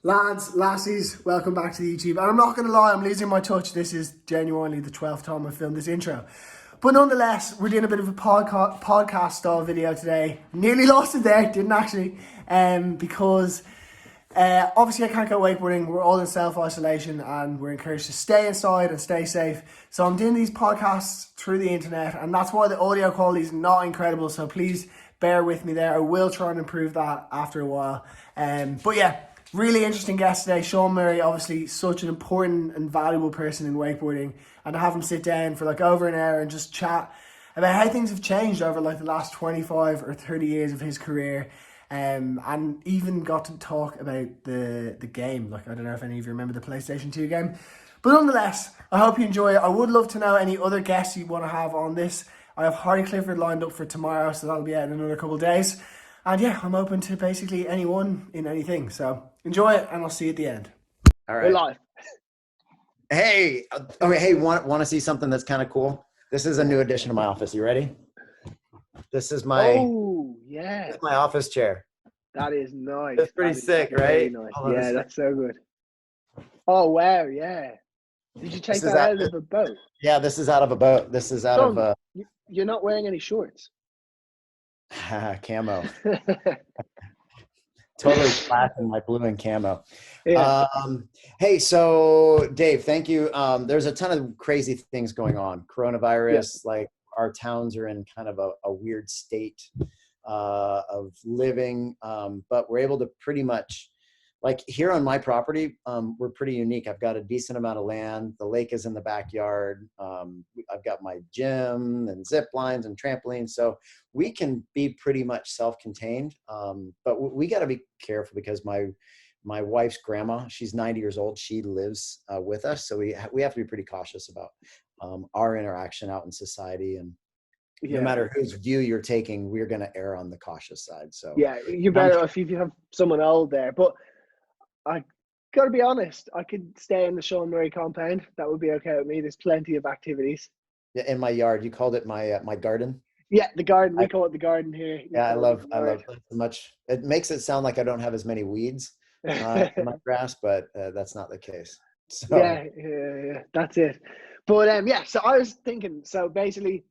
Lads, lassies, welcome back to the YouTube. And I'm not going to lie, I'm losing my touch. This is genuinely the 12th time I've filmed this intro. But nonetheless, we're doing a bit of a podcast style video today. Nearly lost it there, didn't actually, because obviously I can't go wakeboarding. We're all in self-isolation and we're encouraged to stay inside and stay safe. So I'm doing these podcasts through the internet, and that's why the audio quality is not incredible. So please bear with me there. I will try and improve that after a while. But yeah, really interesting guest today, Shaun Murray. Obviously, such an important and valuable person in wakeboarding, and to have him sit down for like over an hour and just chat about how things have changed over like the last 25 or 30 years of his career. And even got to talk about the game. Like, I don't know if any of you remember the PlayStation 2 game. But nonetheless, I hope you enjoy it. I would love to know any other guests you want to have on this. I have Hardy Clifford lined up for tomorrow, so that'll be out in another couple of days. And yeah, I'm open to basically anyone in anything. So enjoy it, and I'll see you at the end. All We're right. live. Hey, okay. Hey, want to see something that's kind of cool? This is a new addition to my office. You ready? This is my office chair. That is nice. That's pretty sick, right? Nice. Hold on a Yeah, sec. that's so good. Oh wow, yeah. Did you take This is that out of a boat? Yeah, this is out of a boat. This is out of You're not wearing any shorts. camo. Totally flashing my blue and camo. Yeah. Hey, so Dave, thank you. There's a ton of crazy things going on. Coronavirus, like our towns are in kind of a weird state of living, but we're able to pretty much, like here on my property, we're pretty unique. I've got a decent amount of land. The lake is in the backyard. I've got my gym and zip lines and trampolines. So we can be pretty much self-contained. But we got to be careful because my wife's grandma, she's 90 years old. She lives with us. So we have to be pretty cautious about our interaction out in society. And no matter whose view you're taking, we're going to err on the cautious side. So Yeah, you better if you have someone old there. But I gotta be honest, I could stay in the Shaun Murray compound. That would be okay with me. There's plenty of activities. yeah, in my yard, you called it my garden. Yeah, the garden. We call it the garden here. I love that so much. It makes it sound like I don't have as many weeds in my grass, but that's not the case. So Yeah, that's it. But yeah, so I was thinking, so basically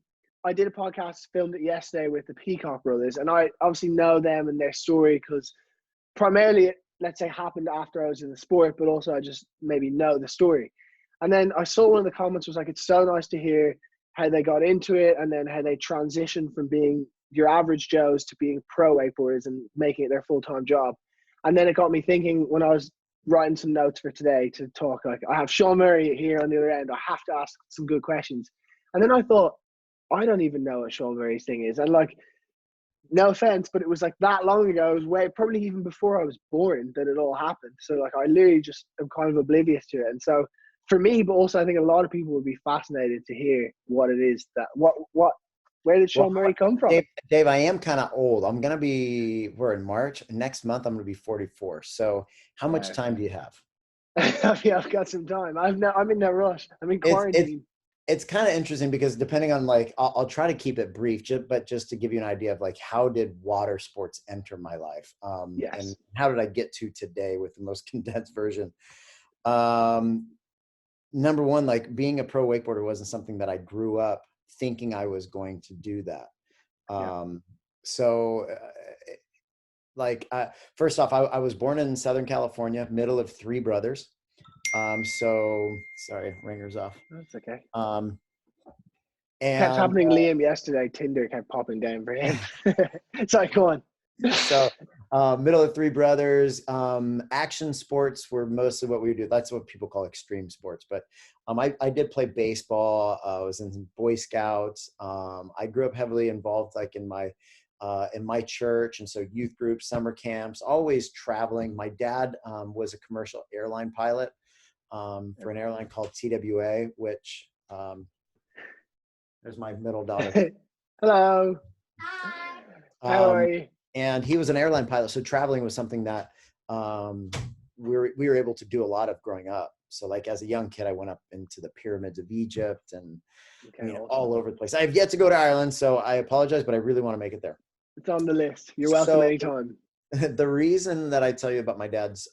I did a podcast, filmed it yesterday with the Peacock brothers, and I obviously know them and their story because primarily it, let's say, happened after I was in the sport, but also I just maybe know the story. And then I saw one of the comments was like, it's so nice to hear how they got into it and then how they transitioned from being your average Joes to being pro wakeboarders and making it their full-time job. And then it got me thinking when I was writing some notes for today to talk, like I have Shaun Murray here on the other end. I have to ask some good questions. And then I thought, I don't even know what Shaun Murray's thing is. And like, no offense, but it was like that long ago. It was way probably even before I was born that it all happened. So like I literally just am kind of oblivious to it. And so for me, but also I think a lot of people would be fascinated to hear what it is that where did Shaun Murray come from? Dave, I am kind of old. We're in March. Next month, I'm going to be 44. So how much time do you have? Yeah, I've got some time. I'm in no rush. I'm in quarantine. It's kind of interesting because depending on like, I'll try to keep it brief, but just to give you an idea of like, how did water sports enter my life? And how did I get to today with the most condensed version? Number one, like being a pro wakeboarder wasn't something that I grew up thinking I was going to do that. First off, I was born in Southern California, middle of three brothers. So sorry, ringer's off. That's okay. And kept happening Liam yesterday. Tinder kept popping down for him. Sorry, go on. So middle of three brothers. Action sports were mostly what we do. That's what people call extreme sports. But I did play baseball. I was in Boy Scouts. I grew up heavily involved like in my church, and so youth groups, summer camps, always traveling. My dad was a commercial airline pilot for an airline called TWA, which there's my middle daughter. Hello. Hi. How are you? And he was an airline pilot, so traveling was something that we were able to do a lot of growing up. So like as a young kid, I went up into the pyramids of Egypt and all over the place. I have yet to go to Ireland, so I apologize, but I really want to make it there. It's on the list. You're welcome anytime. the reason that I tell you about my dad's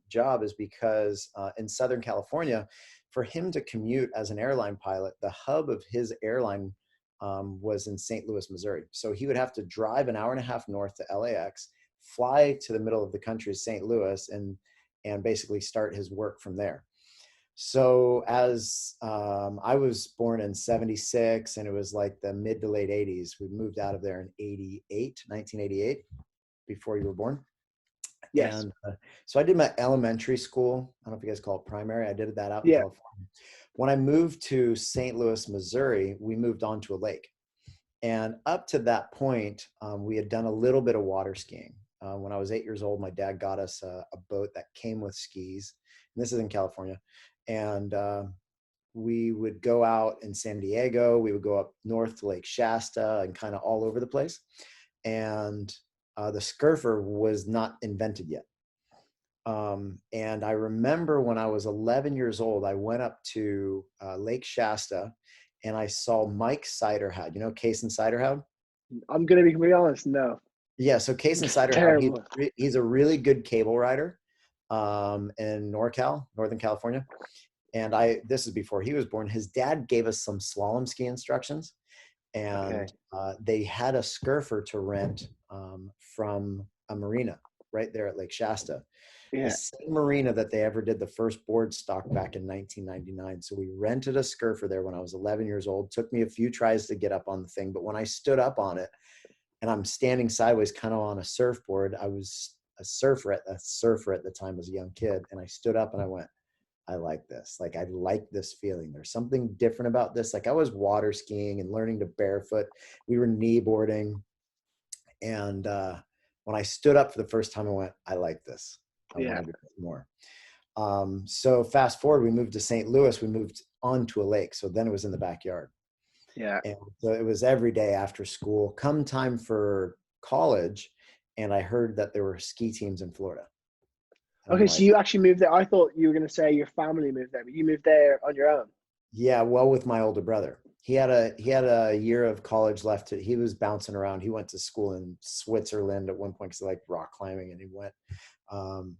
job is because in Southern California, for him to commute as an airline pilot, the hub of his airline was in St. Louis, Missouri. So he would have to drive an hour and a half north to LAX, fly to the middle of the country, St. Louis, and basically start his work from there. So as I was born in 76, and it was like the mid to late 80s, we moved out of there in 1988, before you were born. Yes. And so I did my elementary school. I don't know if you guys call it primary. I did that out in Yeah. California. When I moved to St. Louis, Missouri, we moved onto a lake. And up to that point, we had done a little bit of water skiing. When I was 8 years old, my dad got us a boat that came with skis. And this is in California. And we would go out in San Diego. We would go up north to Lake Shasta and kind of all over the place. And the Scurfer was not invented yet. And I remember when I was 11 years old, I went up to Lake Shasta and I saw Mike Siderhout. You know Case and Siderhout? I'm going to be completely honest, no. Yeah, so Case and Siderhout, Terrible. he's a really good cable rider in NorCal, Northern California. And this is before he was born. His dad gave us some slalom ski instructions. And they had a Scurfer to rent from a marina right there at Lake Shasta. Yeah. The same marina that they ever did the first board stock back in 1999. So we rented a Scurfer there when I was 11 years old. Took me a few tries to get up on the thing, but when I stood up on it and I'm standing sideways kind of on a surfboard, I was a surfer at the time as a young kid, and I stood up and I went, I like this. Like, I like this feeling. There's something different about this. Like, I was water skiing and learning to barefoot. We were knee boarding. And when I stood up for the first time, I went, I like this. I want to do this more. So fast forward, we moved to St. Louis. We moved onto a lake. So then it was in the backyard. Yeah. And so it was every day after school. Come time for college, and I heard that there were ski teams in Florida. Okay, so you actually moved there. I thought you were going to say your family moved there, but you moved there on your own. Yeah, well, with my older brother. He had a year of college left. He was bouncing around. He went to school in Switzerland at one point because he liked rock climbing, and he went.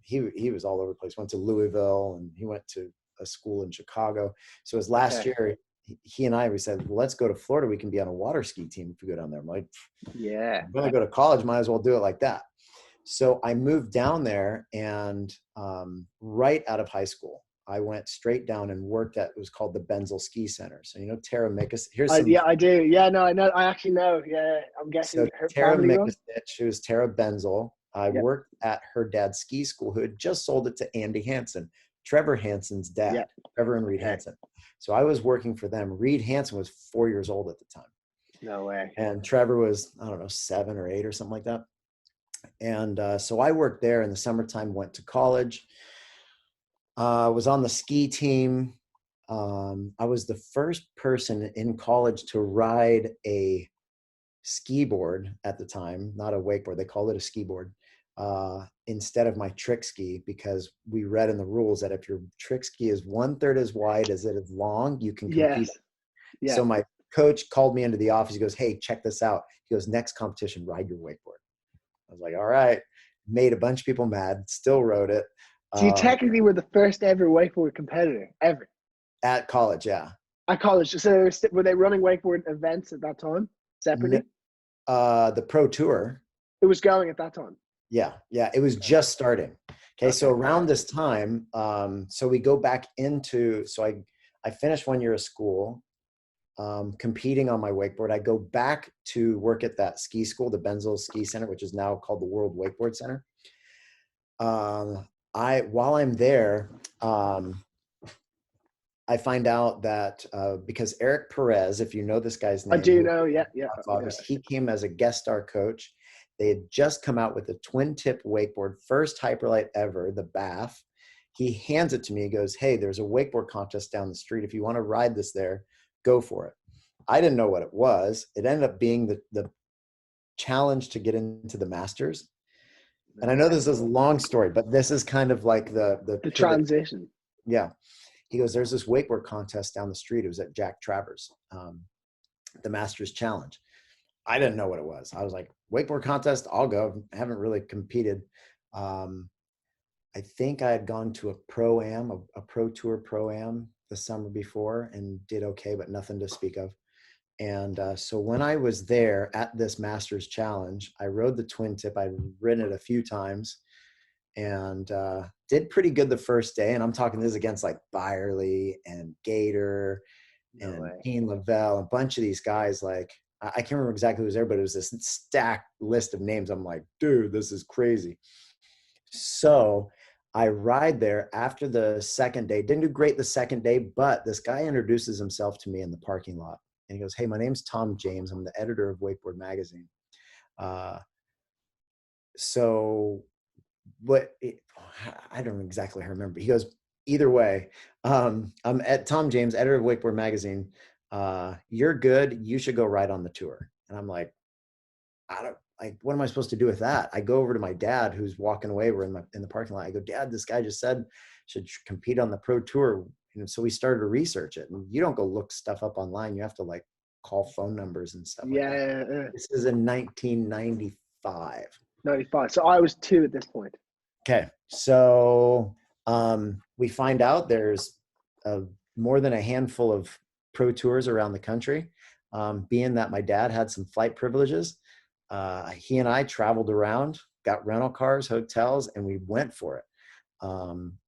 He was all over the place. Went to Louisville, and he went to a school in Chicago. So his last year, he and we said, well, let's go to Florida. We can be on a water ski team if we go down there. I'm like, yeah, I'm gonna go to college. Might as well do it like that. So I moved down there, and right out of high school, I went straight down and worked at, it was called the Benzel Ski Center. So, you know, Tara Mikas. Yeah, I do. Yeah, no, I know. I actually know. Yeah, I'm guessing so her Tara family Mikas, she was Tara Benzel. I worked at her dad's ski school, who had just sold it to Andy Hansen, Trevor Hansen's dad, Trevor and Reed Hansen. So I was working for them. Reed Hansen was 4 years old at the time. No way. And Trevor was, I don't know, 7 or 8 or something like that. And so I worked there in the summertime, went to college, was on the ski team. I was the first person in college to ride a ski board at the time, not a wakeboard. They called it a ski board instead of my trick ski, because we read in the rules that if your trick ski is 1/3 as wide as it is long, you can compete. Yes. So my coach called me into the office. He goes, hey, check this out. He goes, next competition, ride your wakeboard. I was like, all right. Made a bunch of people mad. Still rode it. So you technically were the first ever wakeboard competitor ever at college. Yeah. At college. So were they running wakeboard events at that time separately? The pro tour. It was going at that time. Yeah. It was just starting. Okay. So around this time, so we go back into. So I finished 1 year of school. Competing on my wakeboard. I go back to work at that ski school, the Benzel Ski Center, which is now called the World Wakeboard Center. While I'm there, I find out that because Eric Perez, if you know this guy's name, I do know, yeah. He came as a guest star coach. They had just come out with a twin tip wakeboard, first hyperlight ever, the Bath. He hands it to me. He goes, hey, there's a wakeboard contest down the street. If you want to ride this there, go for it. I didn't know what it was. It ended up being the challenge to get into the Masters. And I know this is a long story, but this is kind of like the transition. Yeah. He goes, there's this wakeboard contest down the street. It was at Jack Travers, the Masters Challenge. I didn't know what it was. I was like, wakeboard contest, I'll go. I haven't really competed. Um, I think I had gone to a pro-am, a pro tour pro-am the summer before and did okay, but nothing to speak of. And so when I was there at this Masters Challenge, I rode the twin tip. I'd ridden it a few times and did pretty good the first day. And I'm talking this against like Byerly and Gator No and way. Ian Lavelle, a bunch of these guys. Like, I can't remember exactly who was there, but it was this stacked list of names. I'm like, dude, this is crazy. So I ride there after the second day. Didn't do great the second day, but this guy introduces himself to me in the parking lot. And he goes, hey, my name's Tom James. I'm the editor of Wakeboard Magazine. Uh, so what it, I don't exactly remember. He goes, either way, I'm at Tom James, editor of Wakeboard Magazine. You're good. You should go ride on the tour. And I'm like, I don't like, what am I supposed to do with that? I go over to my dad who's walking away. We're in the parking lot. I go, Dad, this guy just said should compete on the pro tour. And so we started to research it. And you don't go look stuff up online. You have to like call phone numbers and stuff like that. Yeah, This is in 1995. 95. So I was 2 at this point. Okay. So we find out there's more than a handful of pro tours around the country. Being that my dad had some flight privileges, he and I traveled around, got rental cars, hotels, and we went for it.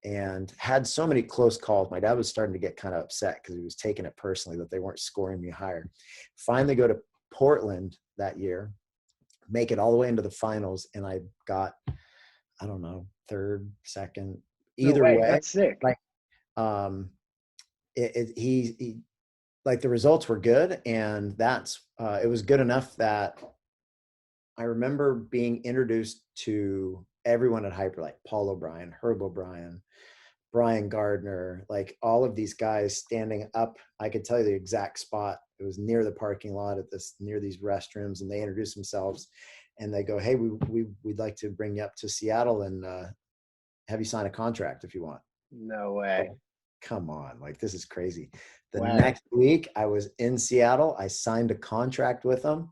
And had so many close calls. My dad was starting to get kind of upset because he was taking it personally that they weren't scoring me higher. Finally go to Portland that year, make it all the way into the finals, and I got, I don't know, third, second, No either way. way. That's sick. Like, he like the results were good, and that's it was good enough that I remember being introduced to everyone at Hyperlight, Paul O'Brien, Herb O'Brien, Brian Gardner, like all of these guys standing up. I could tell you the exact spot. It was near the parking lot at this, near these restrooms, and they introduced themselves and they go, hey, we'd like to bring you up to Seattle and have you sign a contract if you want. No way. Oh, come on, like this is crazy. The Wow. next week I was in Seattle. I signed a contract with them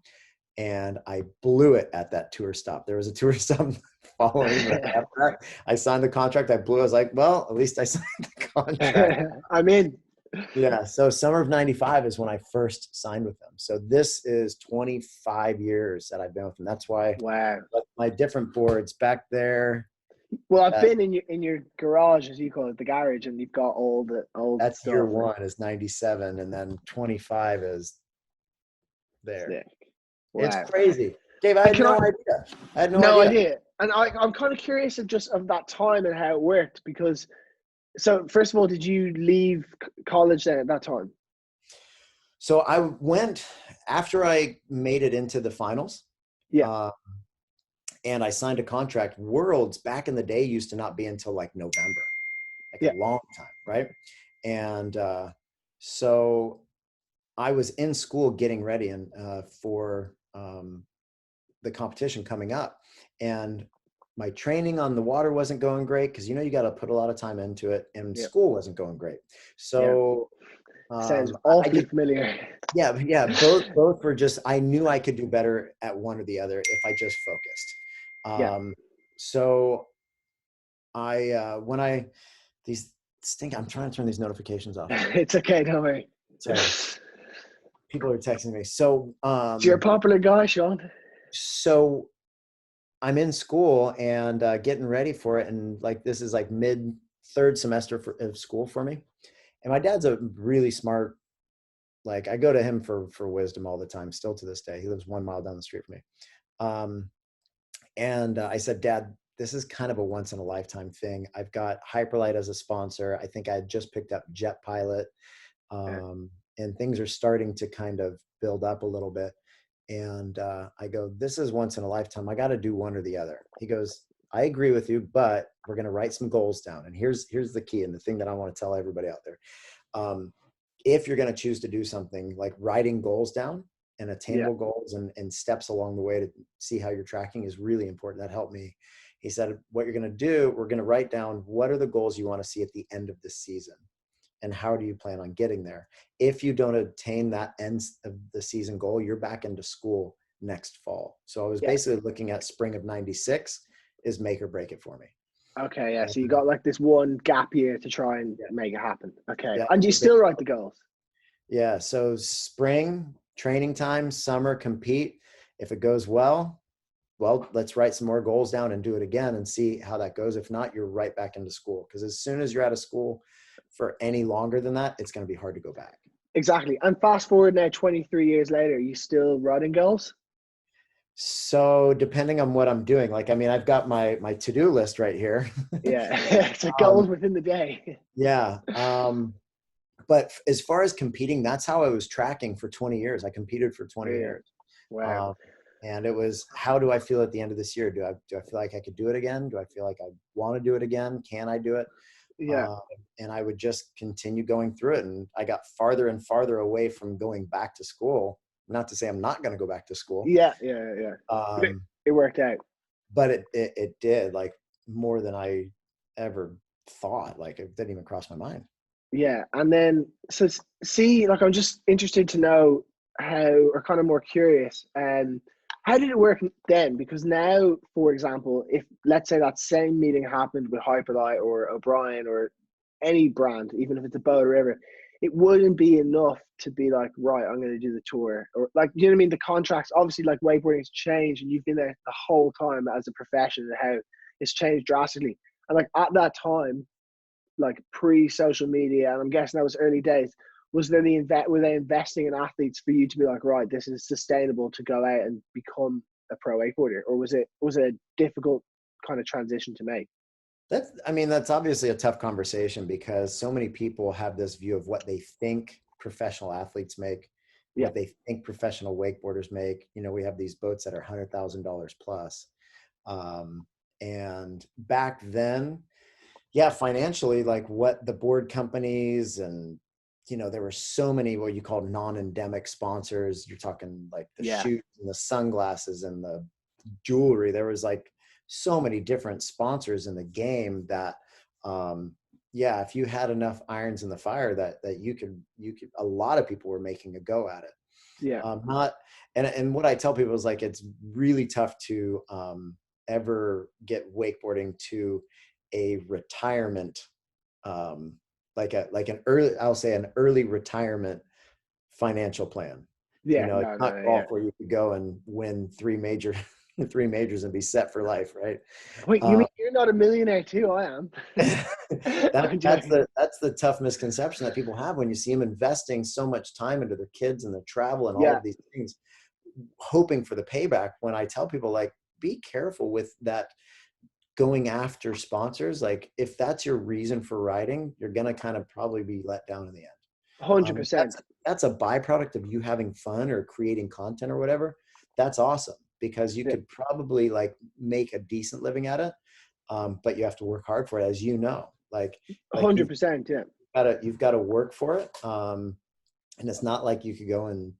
and I blew it at that tour stop. There was a tour stop following right after that. I signed the contract. I blew. I was like, well, at least I signed the contract. I'm in. Yeah. So summer of 95 is when I first signed with them. So this is 25 years that I've been with them. That's why Wow. my different boards back there. Well, I've been in your garage, as you call it, the garage, and you've got all the old That's stuff. year one is 97, and then 25 is there. Sick. Wow. It's crazy. Dave, I had no idea. I had no idea. idea. And I'm kind of curious of that time and how it worked because, so first of all, did you leave college then at that time? So I went after I made it into the finals. Yeah. And I signed a contract. Worlds back in the day used to not be until like November, like a long time, right? And so I was in school getting ready and for the competition coming up, and my training on the water wasn't going great because you got to put a lot of time into it, and school wasn't going great. So sounds awfully familiar. Yeah. Both were just, I knew I could do better at one or the other if I just focused. So when these stink, I'm trying to turn these notifications off. It's okay, don't worry. Sorry. People are texting me. So you're a popular guy, Shaun. So I'm in school and getting ready for it, and like this is like mid third semester of school for me. And my dad's a really smart, like I go to him for wisdom all the time, still to this day. He lives 1 mile down the street from me. And I said, Dad, this is kind of a once in a lifetime thing. I've got Hyperlight as a sponsor. I think I had just picked up Jet Pilot, and things are starting to kind of build up a little bit. And I go, this is once in a lifetime. I got to do one or the other. He goes, I agree with you, but we're going to write some goals down. And here's the key, and the thing that I want to tell everybody out there. If you're going to choose to do something, like writing goals down and attainable goals and steps along the way to see how you're tracking is really important. That helped me. He said, what you're going to do, we're going to write down what are the goals you want to see at the end of the season, and how do you plan on getting there? If you don't attain that end of the season goal, you're back into school next fall. So I was Yeah. basically looking at spring of 96 is make or break it for me. Okay. Yeah. So you got like this one gap year to try and make it happen. Okay. Yeah. And you still write the goals. Yeah. So spring, training time, summer, compete. If it goes well, let's write some more goals down and do it again and see how that goes. If not, you're right back into school. Because as soon as you're out of school for any longer than that, it's going to be hard to go back. Exactly. And fast forward now, 23 years later, you still writing goals? So depending on what I'm doing, like, I mean, I've got my to-do list right here. Yeah. It's a goals within the day. Yeah. But as far as competing, that's how I was tracking for 20 years. I competed for 20 years. Wow. And it was, how do I feel at the end of this year? Do I feel like I could do it again? Do I feel like I want to do it again? Can I do it? Yeah. And I would just continue going through it. And I got farther and farther away from going back to school. Not to say I'm not going to go back to school. Yeah. It worked out. But it did, like, more than I ever thought. Like, it didn't even cross my mind. Yeah. And then, so see, like, I'm just interested to know how, or kind of more curious, how did it work then? Because now, for example, if let's say that same meeting happened with Hyperlight or O'Brien or any brand, even if it's a boat or whatever, it wouldn't be enough to be like, right, I'm going to do the tour, or like, you know what I mean? The contracts, obviously, like, wakeboarding's changed, and you've been there the whole time as a profession, and how it's changed drastically. And like at that time, like pre-social media, and I'm guessing that was early days, were they investing in athletes for you to be like, right, this is sustainable to go out and become a pro wakeboarder? Or was it a difficult kind of transition to make? That's obviously a tough conversation, because so many people have this view of what they think professional athletes make, what they think professional wakeboarders make. You know, we have these boats that are $100,000 plus. And back then, yeah, financially, like, what the board companies and, you know, there were so many what you call non-endemic sponsors. You're talking like the shoes and the sunglasses and the jewelry. There was like so many different sponsors in the game that, if you had enough irons in the fire that you could, a lot of people were making a go at it. Yeah. And what I tell people is, like, it's really tough to ever get wakeboarding to a retirement, an early retirement financial plan. Yeah. You know, it's not golf where you could go and win three majors and be set for life, right? Wait, you mean you're not a millionaire too? I am. That's the tough misconception that people have when you see them investing so much time into their kids and their travel and all of these things, hoping for the payback. When I tell people, like, be careful with that, going after sponsors. Like, if that's your reason for riding, you're going to kind of probably be let down in the end. 100%. That's a byproduct of you having fun or creating content or whatever. That's awesome, because you could probably, like, make a decent living at it. But you have to work hard for it, as you know. Like 100%. You've got to work for it. And it's not like you could go and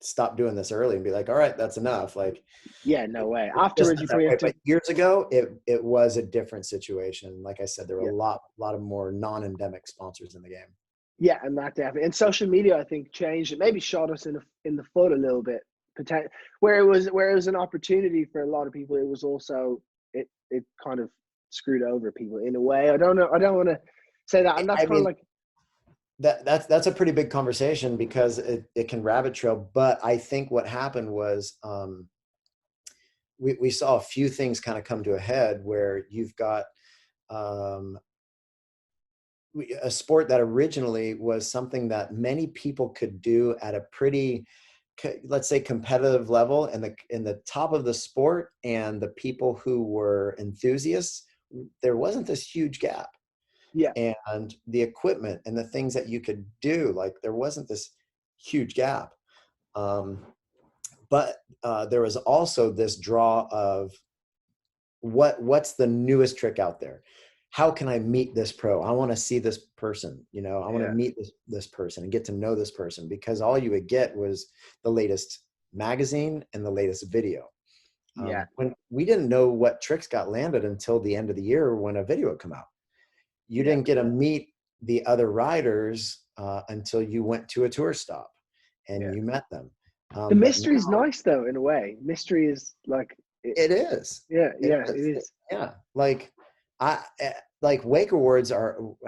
stop doing this early and be like, all right, that's enough. Like, no way. Afterwards, you probably have to. But years ago, it was a different situation. Like I said, there were a lot of more non-endemic sponsors in the game. Yeah, and that definitely. And social media, I think, changed it. Maybe shot us in the foot a little bit. Where it was an opportunity for a lot of people, it was also it kind of screwed over people in a way. I don't know. I don't want to say that. And that's kind of like. That's a pretty big conversation, because it can rabbit trail. But I think what happened was, we saw a few things kind of come to a head, where you've got a sport that originally was something that many people could do at a pretty, let's say, competitive level, and in the top of the sport, and the people who were enthusiasts, there wasn't this huge gap. Yeah. And the equipment and the things that you could do, like, there wasn't this huge gap. But there was also this draw of what's the newest trick out there? How can I meet this pro? I want to see this person, you know, I want to meet this person and get to know this person, because all you would get was the latest magazine and the latest video. When we didn't know what tricks got landed until the end of the year, when a video would come out. You didn't get to meet the other riders until you went to a tour stop and you met them. The But mystery is now nice though, in a way. Mystery is like, it is. yeah, It yeah, it is. is. Yeah. Like Wake Awards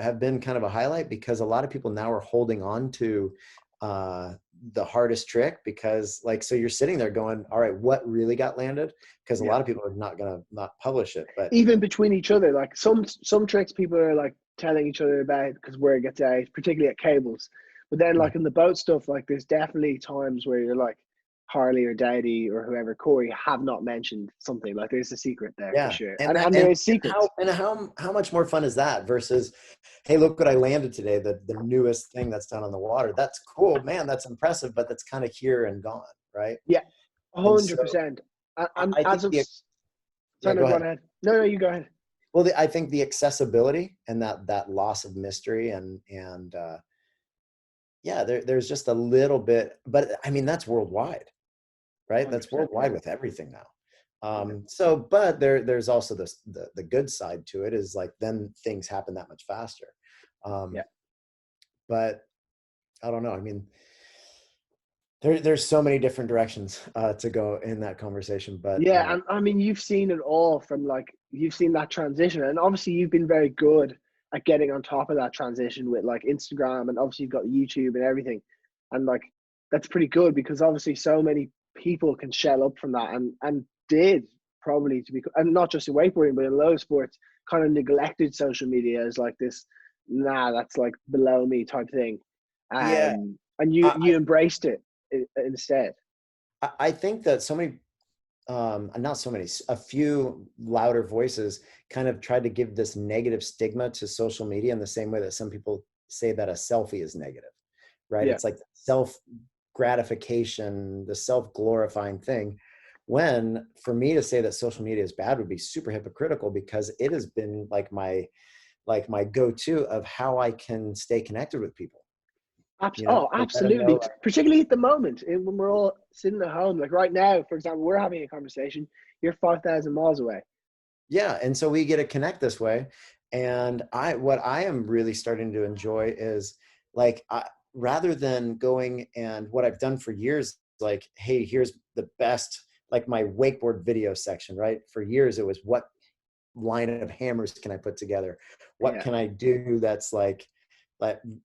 have been kind of a highlight because a lot of people now are holding on to the hardest trick because so you're sitting there going, all right, what really got landed? Because a Yeah. lot of people are not going to not publish it. But Even between each other, like some tricks people are like telling each other about because where it gets out, particularly at cables. But then like in the boat stuff, like there's definitely times where you're like Harley or Dowdy or whoever, Corey, have not mentioned something. Like there's a secret there for yeah, sure. and that, And there's secrets. how much more fun is that versus, hey, look what I landed today, the newest thing that's done on the water. That's cool, man. That's impressive, but that's kind of here and gone, right? Yeah, And so 100%. And I think as of yeah, sorry, no, go go ahead. ahead. No, you go ahead. Well, I think the accessibility and that loss of mystery and yeah, there's just a little bit, but I mean that's worldwide, right? That's 100%. worldwide with everything now. So, but there's also the good side to it is like then things happen that much faster. Yeah. But I don't know. I mean, there's so many different directions to go in that conversation. But Yeah, and I mean, you've seen it all from like you've seen that transition, and obviously you've been very good at getting on top of that transition with like Instagram, and obviously you've got YouTube and everything, and like that's pretty good because obviously so many people can shell up from that, and did probably to be, and not just in wakeboarding, but in a lot of sports, kind of neglected social media as like this, nah, that's like below me type thing, yeah, and I, you embraced it instead. I think that so many not so many, a few louder voices kind of tried to give this negative stigma to social media in the same way that some people say that a selfie is negative, right? Yeah. It's like self gratification, the self glorifying thing. When for me to say that social media is bad would be super hypocritical because it has been like my go-to of how I can stay connected with people. Oh, To let them know, absolutely. Particularly at the moment, when we're all sitting at home. Like right now, for example, we're having a conversation. You're 5,000 miles away. yeah, and so we get to connect this way. And what I am really starting to enjoy is rather than going and what I've done for years, like, hey, here's the best, like my wakeboard video section, right? For years, it was what line of hammers can I put together? What Yeah. can I do that's like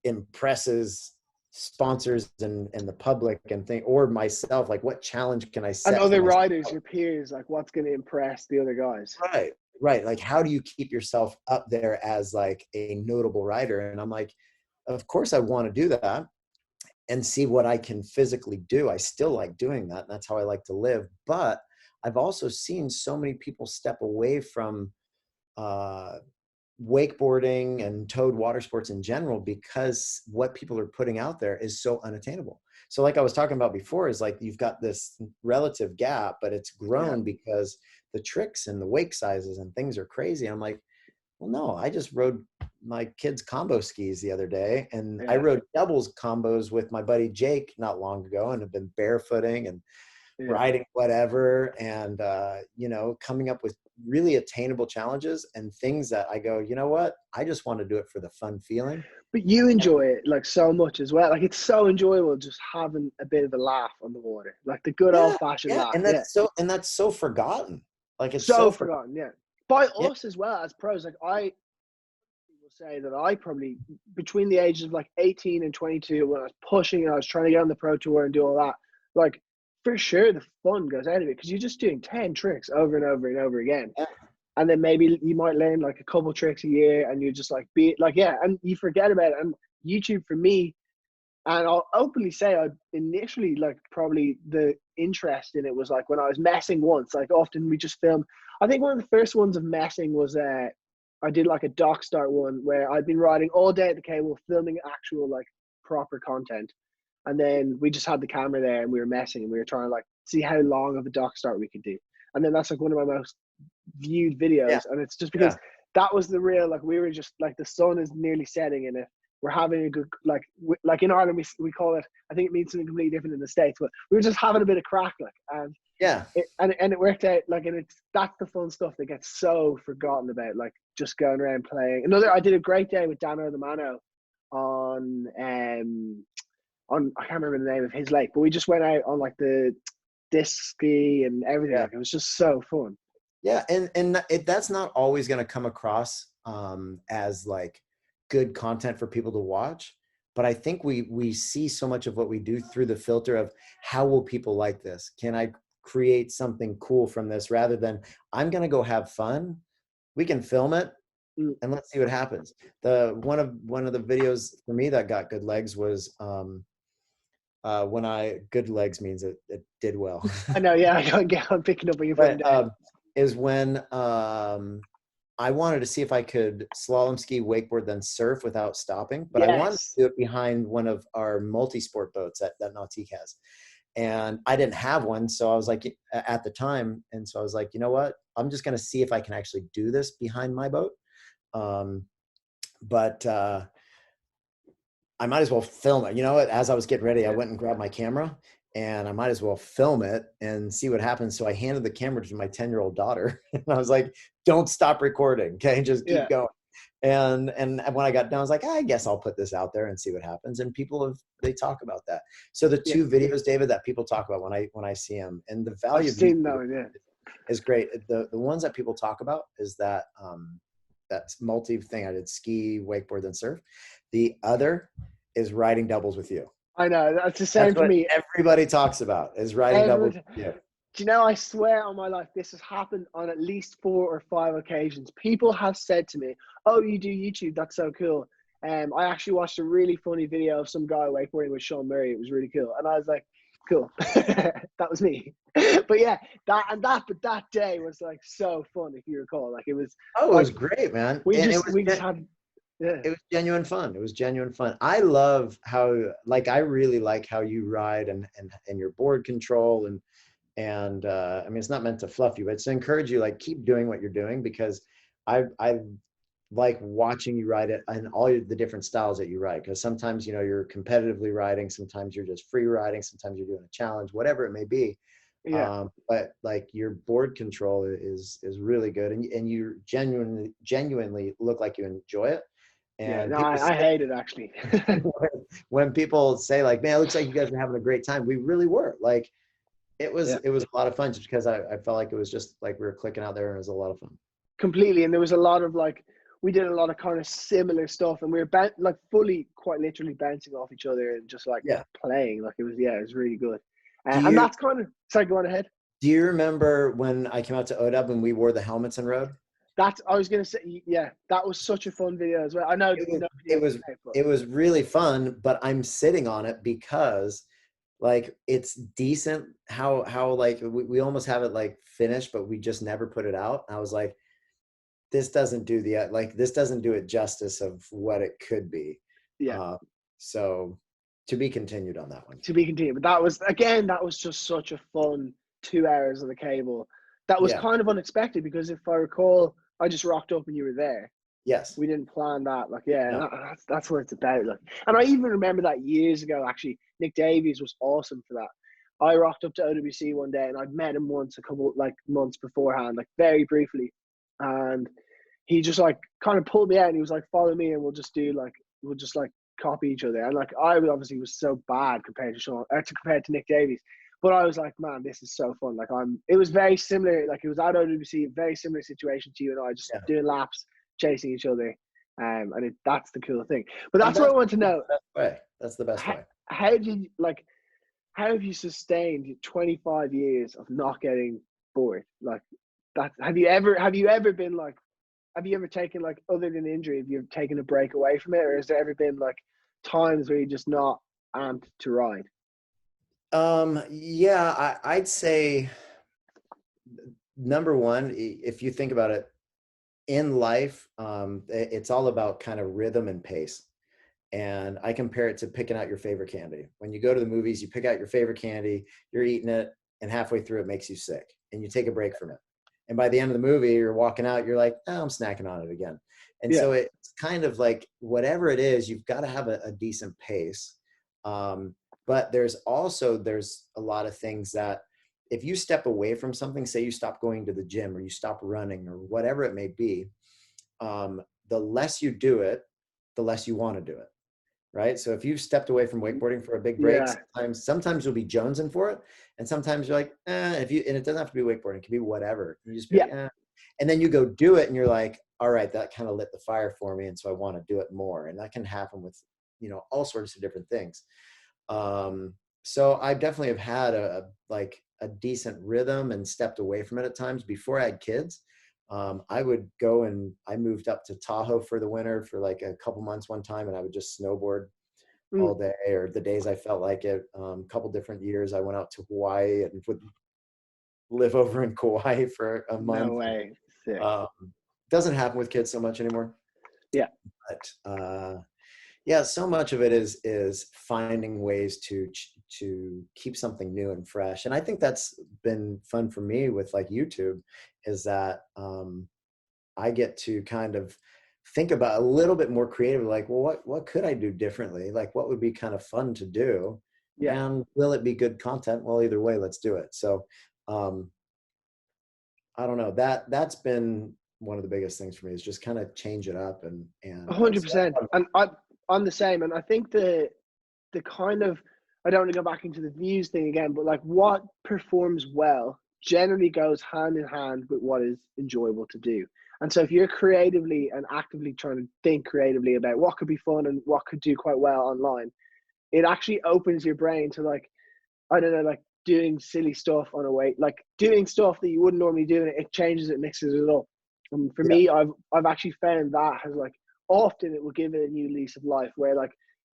impresses sponsors and the public and think, or myself, like what challenge can I And set for other myself? riders, your peers, like what's going to impress the other guys? Right. Like, how do you keep yourself up there as like a notable rider? And I'm like, of course I want to do that and see what I can physically do. I still like doing that. And that's how I like to live. But I've also seen so many people step away from wakeboarding and towed water sports in general because what people are putting out there is so unattainable. So like I was talking about before is like you've got this relative gap, but it's grown because the tricks and the wake sizes and things are crazy. I'm like, well, no, I just rode my kids' combo skis the other day and I rode doubles combos with my buddy Jake not long ago and have been barefooting and riding whatever and coming up with really attainable challenges and things that I go, you know what, I just want to do it for the fun feeling. But you enjoy it like so much as well. Like it's so enjoyable just having a bit of a laugh on the water, like the good old fashioned laugh. And that's so forgotten. Like it's So so forgotten. Yeah, by us as well as pros. Like I will say that I probably between the ages of like 18 and 22 when I was pushing and I was trying to get on the pro tour and do all that, like for sure the fun goes out of it because you're just doing 10 tricks over and over and over again. Yeah. And then maybe you might learn like a couple tricks a year and you just like be like, and you forget about it. And YouTube for me, and I'll openly say I initially like probably the interest in it was like when I was messing once, like often we just film. I think one of the first ones of messing was I did like a dock start one where I'd been riding all day at the cable, filming actual like proper content. And then we just had the camera there and we were messing and we were trying to like see how long of a dock start we could do. And then that's like one of my most viewed videos. And it's just because that was the real, like we were just like the sun is nearly setting in it. We're having a good, like in Ireland, we call it, I think it means something completely different in the States, but we were just having a bit of crack, like, and it worked out, like, and that's the fun stuff that gets so forgotten about, like just going around playing. I did a great day with Dano the Mano on on, I can't remember the name of his lake, but we just went out on like the disc ski and everything. Yeah. Like, it was just so fun. Yeah, and that's not always going to come across as like good content for people to watch, but I think we see so much of what we do through the filter of how will people like this? Can I create something cool from this rather than I'm going to go have fun? We can film it Mm. and let's see what happens. The one of the videos for me that got good legs was when I good legs means it did well. I know, yeah, I'm picking up what you're putting But down. is when I wanted to see if I could slalom ski, wakeboard, then surf without stopping. But I wanted to Yes. do it behind one of our multi-sport boats that Nautique has. And I didn't have one. So I was like, at the time. And so I was like, you know what? I'm just going to see if I can actually do this behind my boat. But I might as well film it. You know what? As I was getting ready, I went and grabbed my camera and I might as well film it and see what happens. So I handed the camera to my 10-year-old daughter and I was like, don't stop recording. Okay. Just keep Yeah. going. And when I got done, I was like, I guess I'll put this out there and see what happens. And they talk about that. So the two videos, David, that people talk about when I see them, and the value I've seen those, yeah. is great. The ones that people talk about is that that's multi thing. I did ski, wakeboard, then surf. The other is riding doubles with you. I know, that's the same That's for what me. everybody talks about is riding doubles with you. Do you know, I swear on my life, this has happened on at least 4 or 5 occasions. People have said to me, oh, you do YouTube, that's so cool. I actually watched a really funny video of some guy wakeboarding with Shaun Murray. It was really cool. And I was like, cool. That was me. But yeah, that day was like so fun, if you recall. Like it was. Oh, it like, was great, man. We And just had. Yeah. it was genuine fun. It was genuine fun. I love how, like, I really like how you ride and your board control and I mean, it's not meant to fluff you, but it's to encourage you, like, keep doing what you're doing, because I like watching you ride it and all the different styles that you ride. Because sometimes, you know, you're competitively riding, sometimes you're just free riding, sometimes you're doing a challenge, whatever it may be. Yeah. But like your board control is really good, and you genuinely look like you enjoy it. Yeah. And No, people I say, hate it actually. when people say like, man, it looks like you guys are having a great time, we really were. Like it was Yeah. a lot of fun, just because I felt like it was just like we were clicking out there and it was a lot of fun. Completely. And there was a lot of like, we did a lot of kind of similar stuff, and we were like fully, quite literally bouncing off each other and just like playing. Like it was really good. And that's kind of, sorry, go on ahead. Do you remember when I came out to ODub and we wore the helmets and rode? I was gonna say, yeah, that was such a fun video as well. I know it was really fun, but I'm sitting on it because like it's decent how like we almost have it like finished, but we just never put it out. And I was like, this doesn't do it justice of what it could be. Yeah. So to be continued on that one. To be continued. But that was just such a fun 2 hours on the cable. That was kind of unexpected, because if I recall, I just rocked up and you were there. Yes. We didn't plan that. Like, yeah, No. that's what it's about. Like, and I even remember that years ago, actually, Nick Davies was awesome for that. I rocked up to OWC one day and I'd met him once a couple like months beforehand, like very briefly. And he just like kind of pulled me out and he was like, follow me and we'll just copy each other. And like, I obviously was so bad compared to Nick Davies. But I was like, man, this is so fun. Like it was very similar. Like it was at OWC, very similar situation to you and I, just doing laps, chasing each other. And that's the cool thing. But that's what I want to know. That's the best way. How have you sustained 25 years of not getting bored? Like that, have you ever been like, have you ever taken, like, other than injury, have you taken a break away from it? Or has there ever been like times where you're just not amped to ride? Yeah, I'd say number one, if you think about it in life, it's all about kind of rhythm and pace. And I compare it to picking out your favorite candy. When you go to the movies, you pick out your favorite candy, you're eating it, and halfway through it makes you sick and you take a break from it. And by the end of the movie, you're walking out, you're like, oh, I'm snacking on it again. And so it's kind of like, whatever it is, you've got to have a decent pace. But there's a lot of things that if you step away from something, say you stop going to the gym or you stop running or whatever it may be, the less you do it, the less you want to do it. right? So if you've stepped away from wakeboarding for a big break, Yeah. sometimes you'll be jonesing for it, and sometimes you're like, and it doesn't have to be wakeboarding, it can be whatever. You just be Yeah. like, and then you go do it, and you're like, all right, that kind of lit the fire for me, and so I want to do it more, and that can happen with all sorts of different things. So I definitely have had a decent rhythm and stepped away from it at times. Before I had kids, I would go, and I moved up to Tahoe for the winter for like a couple months one time, and I would just snowboard all day, or the days I felt like it. A couple different years I went out to Hawaii and would live over in Kauai for a month. No way. Sick. Doesn't happen with kids so much anymore. Yeah. But yeah, so much of it is finding ways to keep something new and fresh. And I think that's been fun for me with like YouTube, is that I get to kind of think about a little bit more creative, like, well, what could I do differently? Like, what would be kind of fun to do? Yeah. And will it be good content? Well, either way, let's do it. So I don't know, that's been one of the biggest things for me, is just kind of change it up and 100%. And I'm the same. And I think the kind of, I don't want to go back into the views thing again, but like what performs well generally goes hand in hand with what is enjoyable to do. And so if you're creatively and actively trying to think creatively about what could be fun and what could do quite well online, it actually opens your brain to like, I don't know, like doing silly stuff on a way, like doing stuff that you wouldn't normally do, and it changes it, mixes it up. And for me, I've actually found that has like, often it will give it a new lease of life, where like,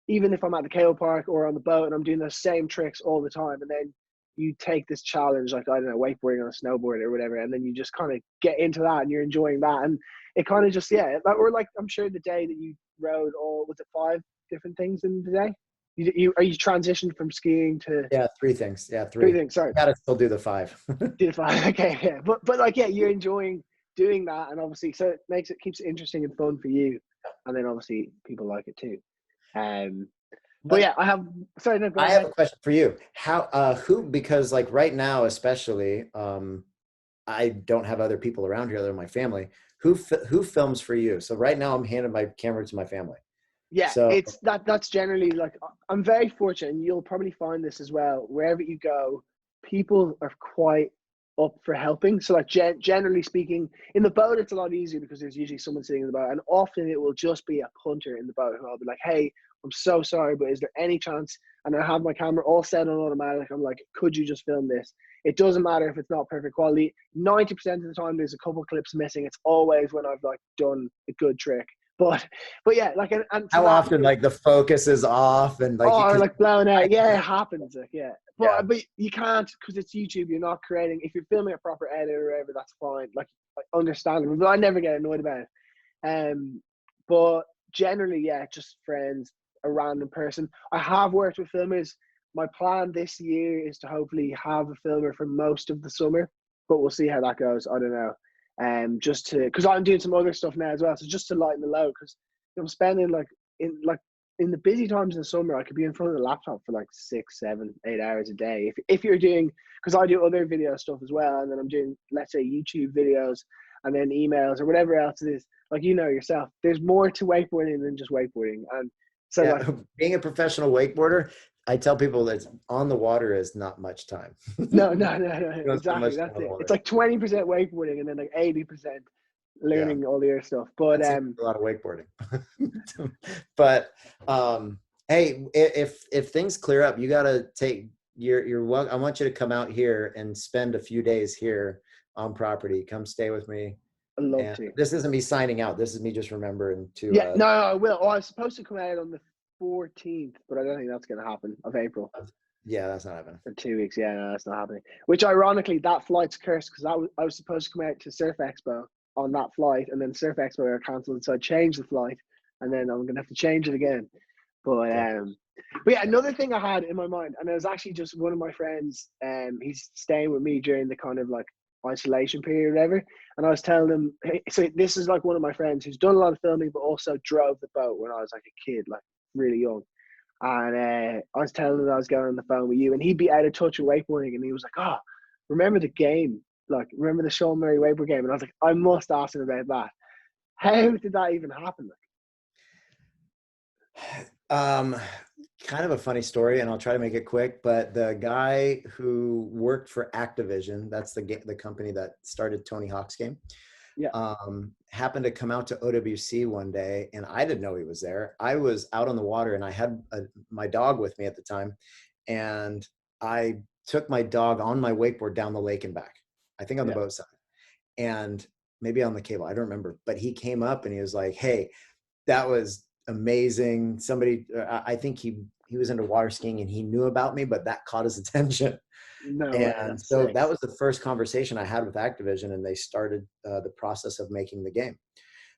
even if I'm at the cable park or on the boat and I'm doing those same tricks all the time, and then you take this challenge, like, I don't know, wakeboarding on a snowboard or whatever, and then you just kind of get into that and you're enjoying that. And it kind of just, or like, I'm sure the day that you rode was it 5 different things in the day? You transitioned from skiing to 3 things. Yeah, 3. 3 things. Sorry, Gotta still do the 5. do the 5. Okay, yeah, but like, yeah, you're enjoying doing that, and obviously, so it keeps it interesting and fun for you, and then obviously people like it too. But yeah, I have a question for you. Because like right now, especially, I don't have other people around here that are my family. Who films for you? So right now I'm handing my camera to my family. Yeah, so it's that's generally like, I'm very fortunate, and you'll probably find this as well. Wherever you go, people are quite up for helping. So like, generally speaking, in the boat, it's a lot easier because there's usually someone sitting in the boat, and often it will just be a punter in the boat who I'll be like, hey, I'm so sorry, but is there any chance? And I have my camera all set on automatic. I'm like, could you just film this? It doesn't matter if it's not perfect quality. 90% of the time, there's a couple clips missing. It's always when I've like done a good trick. But yeah, like, and how often like the focus is off and like, or like blown out? Yeah, it happens. Like, yeah, but you can't, because it's YouTube. You're not creating. If you're filming a proper edit or whatever, that's fine. Like, understandable. But I never get annoyed about it. But generally, yeah, just friends, a random person. I have worked with filmers. My plan this year is to hopefully have a filmer for most of the summer, but we'll see how that goes. I don't know. Just to, because I'm doing some other stuff now as well, so just to lighten the load, because I'm spending in the busy times in the summer, I could be in front of the laptop for like 6, 7, 8 hours a day. If you're doing, because I do other video stuff as well, and then I'm doing, let's say, YouTube videos, and then emails or whatever else it is. Like, you know yourself, there's more to wakeboarding than just wakeboarding. And so like, being a professional wakeboarder, I tell people that on the water is not much time. No, exactly. That's it. It's like 20% wakeboarding and then like 80% learning all the other stuff. But a lot of wakeboarding. But hey, if things clear up, you gotta take your I want you to come out here and spend a few days here on property. Come stay with me. I'd love to. This isn't me signing out. This is me just remembering to. No, I will. I was supposed to come out on the 14th, but I don't think that's going to happen, of April. Yeah, that's not happening. For 2 weeks. Yeah, no, that's not happening. Which ironically, that flight's cursed, because I was supposed to come out to Surf Expo on that flight, and then Surf Expo are cancelled, so I changed the flight, and then I'm going to have to change it again. But yeah, another thing I had in my mind, and it was actually just one of my friends, he's staying with me during the kind of like isolation period or whatever, and I was telling him, hey, so this is like one of my friends who's done a lot of filming but also drove the boat when I was like a kid, like really young. And I was telling him that I was going on the phone with you, and he'd be out of touch with wakeboarding, and he was like, oh, remember the game, like remember the Shaun Murray wakeboard game? And I was like, I must ask him about that. How did that even happen? Um, Kind of a funny story, and I'll try to make it quick. But the guy who worked for Activision, that's the company that started Tony Hawk's game, Yeah, happened to come out to OWC one day, and I didn't know he was there. I was out on the water, and I had my dog with me at the time, and I took my dog on my wakeboard down the lake and back. I think on the yeah. boat side, and maybe on the cable. I don't remember. But he came up and he was like, "Hey, that was amazing." Somebody, I think he was into water skiing and he knew about me, but that caught his attention. No way, And that's so sick. that was the first conversation I had with Activision, and they started the process of making the game.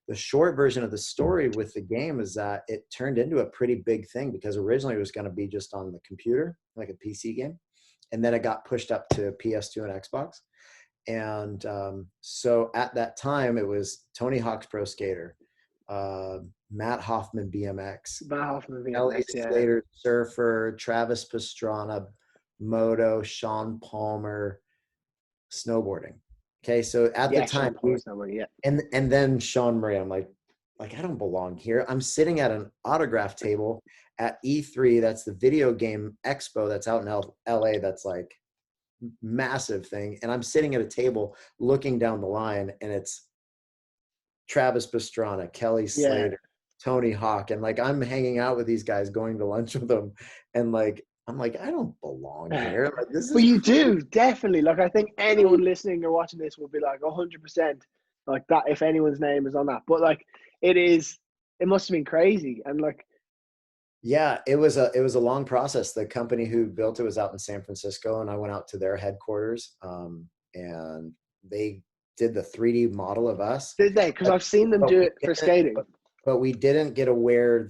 The short version of the story with the game is that it turned into a pretty big thing because originally it was going to be just on the computer, like a PC game. And then it got pushed up to PS2 and Xbox. And so at that time, it was Tony Hawk's Pro Skater, Matt Hoffman BMX, Van Hoffman Ellie VMX, yeah. Slater Surfer, Travis Pastrana Moto, Sean Palmer snowboarding. Okay, so at the Yeah, time, Sean Paul's nobody, yeah. and then Shaun Murray. I'm like I don't belong here. I'm sitting at an autograph table at E3. That's the video game expo that's out in LA. That's like massive thing. And I'm sitting at a table looking down the line, and it's Travis Pastrana, Kelly Yeah. Slater, Tony Hawk, and like I'm hanging out with these guys, going to lunch with them, and like I'm like I don't belong here. Like this But is you crazy. do, definitely. Like, I think anyone listening or watching this will be like 100% like that if anyone's name is on that. But like, it must have been crazy. And like, Yeah, it was a long process. The company who built it was out in San Francisco, and I went out to their headquarters, and they did the 3D model of us. did they? Because But, I've seen them but do we it for didn't. skating. But we didn't get to wear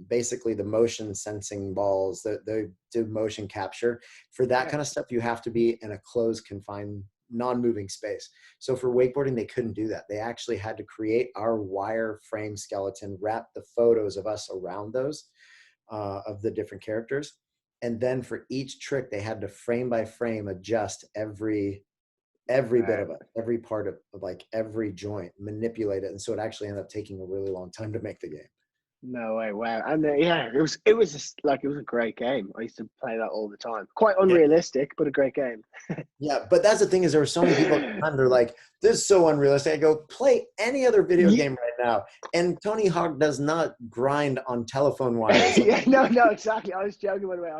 basically the motion sensing balls that they do motion capture. For that Yeah. kind of stuff, you have to be in a closed, confined, non-moving space. So for wakeboarding, they couldn't do that. They actually had to create our wire frame skeleton, wrap the photos of us around those, of the different characters. And then for each trick, they had to frame by frame adjust every bit of it, every part of like every joint, manipulate it. And so it actually ended up taking a really long time to make the game. No way, wow. And yeah, it was just like it was a great game. I used to play that all the time. Quite Yeah. unrealistic, but a great game. Yeah, but that's the thing is there were so many people at the time, they're like, this is so unrealistic. I go, play any other video Ye- game right now. And Tony Hawk does not grind on telephone wires. yeah, no, exactly. I was joking by the way.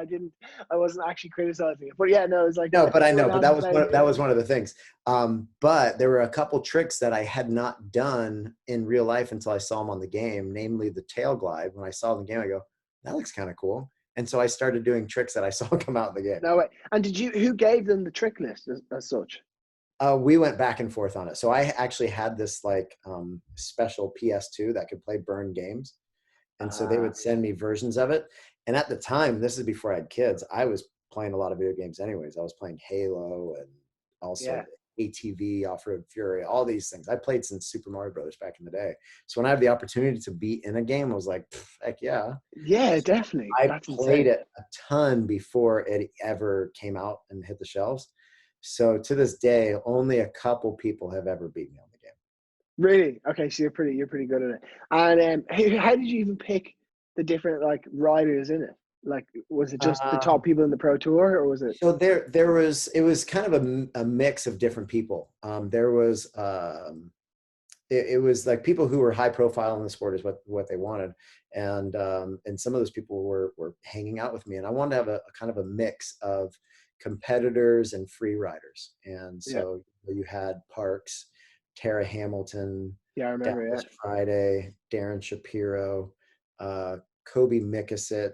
I wasn't actually criticizing it. But yeah, no, it was like No, but I everyone know, but else is playing that video. was one of the things. But there were a couple tricks that I had not done in real life until I saw them on the game, namely the tail glide. When I saw the game, I go, that looks kind of cool. And so I started doing tricks that I saw come out in the game. No way. And who gave them the trick list as such? We went back and forth on it. So I actually had this like special PS2 that could play burn games. And so they Ah, would send me versions of it. And at the time, this is before I had kids, I was playing a lot of video games anyways. I was playing Halo and also yeah. ATV, Off-Road Fury, all these things. I played since Super Mario Brothers back in the day. So when I had the opportunity to be in a game, I was like, heck yeah. Yeah, definitely. I That's played insane. it a ton before it ever came out and hit the shelves. So to this day, only a couple people have ever beat me on the game. Really? Okay, so you're pretty good at it. And how did you even pick the different like riders in it? Like, was it just the top Um, people in the pro tour, or was it? so there was, it was kind of a mix of different people. There was it was like people who were high profile in the sport is what they wanted, and some of those people were hanging out with me, and I wanted to have a kind of a mix of competitors and free riders. And Yeah, so you had Parks, Tara Hamilton, yeah, I remember. Dallas Yeah, Friday, Darren Shapiro, Kobe Mikasic.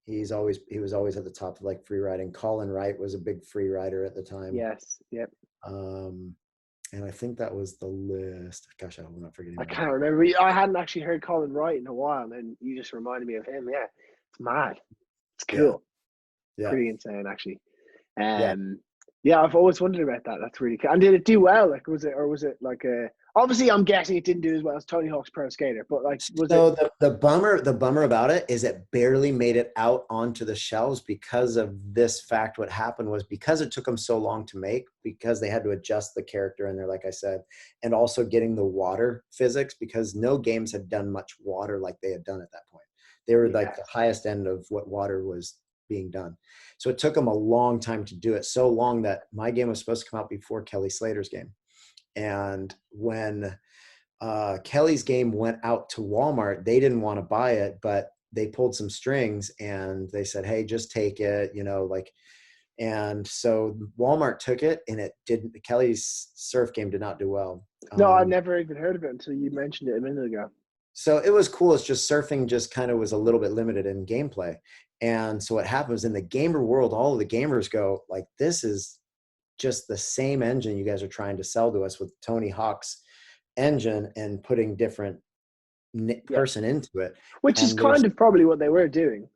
He was always at the top of like free riding. Colin Wright was a big free rider at the time. yes, yep. Um, and I think that was the list. Gosh, I hope I'm not forgetting I anybody. can't remember. I hadn't actually heard Colin Wright in a while, and you just reminded me of him. Yeah, it's mad. It's Yeah, cool. yeah, Pretty insane, actually. yeah. Um, yeah, I've always wondered about that. That's really cool. And did it do well? Like, was it like a? Obviously, I'm guessing it didn't do as well as Tony Hawk's Pro Skater, but like, was it? So the bummer about it is it barely made it out onto the shelves because of this fact. What happened was because it took them so long to make, because they had to adjust the character in there, like I said, and also getting the water physics, because no games had done much water like they had done at that point. They were Yeah. like the highest end of what water was being done. So it took them a long time to do it, so long that my game was supposed to come out before Kelly Slater's game. And when Kelly's game went out to Walmart, they didn't want to buy it, but they pulled some strings and they said, hey, just take it, you know, like, and so Walmart took it, and it didn't, Kelly's surf game did not do well. No, I've never even heard of it until you mentioned it a minute ago. So it was cool. It's just surfing just kind of was a little bit limited in gameplay. And so what happens in the gamer world, all of the gamers go like, this is just the same engine you guys are trying to sell to us with Tony Hawk's engine and putting different person into it. Which is And kind of probably what they were doing.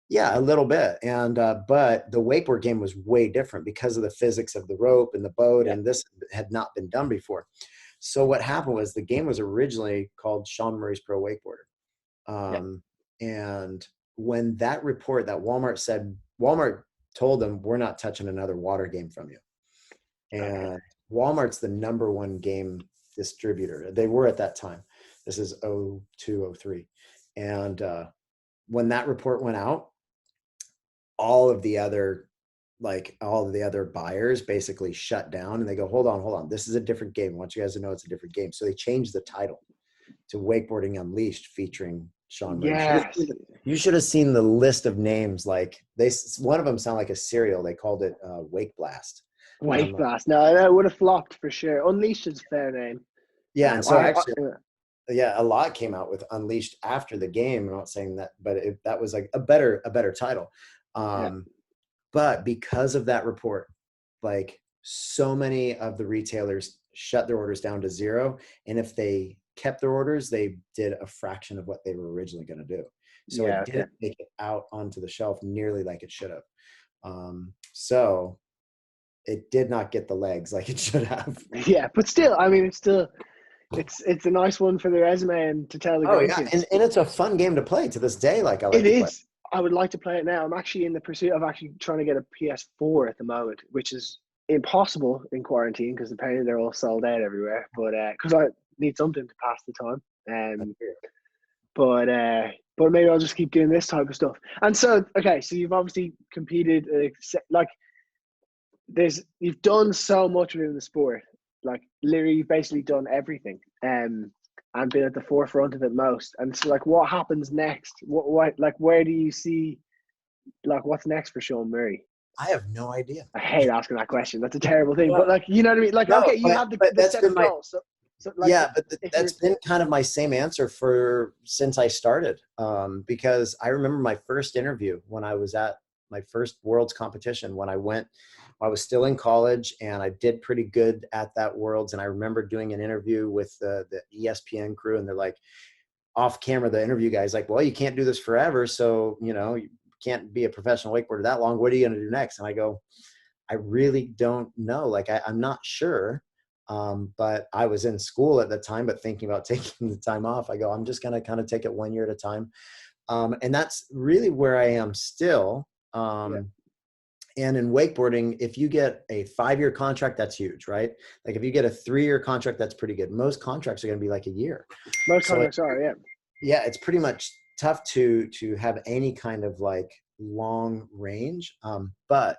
yeah, a little bit. And, but the wakeboard game was way different because of the physics of the rope and the boat. And this had not been done before. So what happened was the game was originally called Shaun Murray's Pro Wakeboarder. And when that report that Walmart said, Walmart told them, we're not touching another water game from you. And Walmart's the number one game distributor. They were at that time. This is 02, 03. And when that report went out, all of the other buyers basically shut down, and they go, hold on. This is a different game. I want you guys to know it's a different game. So they changed the title to Wakeboarding Unleashed, featuring Shaun Murray. Yes. You should have seen the list of names. Like one of them sound like a cereal. They called it Wake Blast. Wake Blast. No, it would have flopped for sure. Unleashed is a fair name. Yeah, and so actually, a lot came out with Unleashed after the game. I'm not saying that, but that was like a better title. But because of that report, like so many of the retailers shut their orders down to zero. And if they kept their orders, they did a fraction of what they were originally going to do. So it didn't make it out onto the shelf nearly like it should have. So it did not get the legs like it should have. Yeah, but still, I mean, it's a nice one for the resume and to tell the and it's a fun game to play to this day. Like I like it to is. Play. I would like to play it now. I'm actually in the pursuit of actually trying to get a PS4 at the moment, which is impossible in quarantine because apparently they're all sold out everywhere. But because I need something to pass the time, but maybe I'll just keep doing this type of stuff. And so, so you've obviously competed, you've done so much within the sport. Like literally, you've basically done everything. And been at the forefront of it most. And so, like, what happens next? What where do you see, like, what's next for Shaun Murray? I have no idea. I hate asking that question. That's a terrible thing. But, like, you know what I mean? Like, no, you have the set of goals. So, like, that's been kind of my same answer since I started. Because I remember my first interview when I was at my first Worlds competition, when I was still in college, and I did pretty good at that Worlds. And I remember doing an interview with the ESPN crew, and they're like, off camera, the interview guy's like, well, you can't do this forever. So, you can't be a professional wakeboarder that long. What are you going to do next? And I go, I really don't know. Like, I'm not sure. But I was in school at the time, but thinking about taking the time off, I go, I'm just going to kind of take it 1 year at a time. And that's really where I am still. And in wakeboarding, if you get a 5-year contract, that's huge, right? Like if you get a 3-year contract, that's pretty good. Most contracts are going to be like a year. Most contracts are, yeah. Yeah, it's pretty much tough to have any kind of like long range. But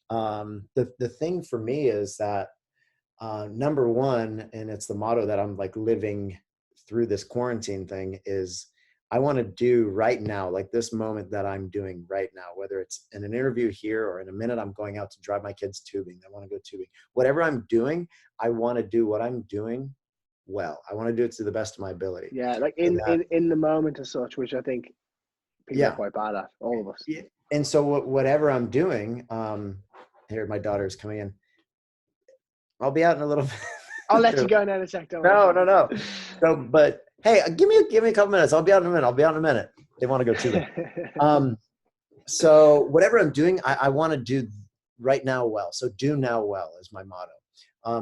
the thing for me is that number one, and it's the motto that I'm like living through this quarantine thing, is I want to do right now, like this moment that I'm doing right now, whether it's in an interview here or in a minute I'm going out to drive my kids tubing. I want to go tubing. Whatever I'm doing, I want to do what I'm doing well. I want to do it to the best of my ability. Yeah, like in the moment as such, which I think people are quite bad at, all of us. Yeah. And so whatever I'm doing, here my daughter's coming in. I'll be out in a little bit. I'll let you go now in a sec. No. So, but hey, give me a couple minutes. I'll be out in a minute. They want to go tubing. So whatever I'm doing, I want to do right now well. So do now well is my motto.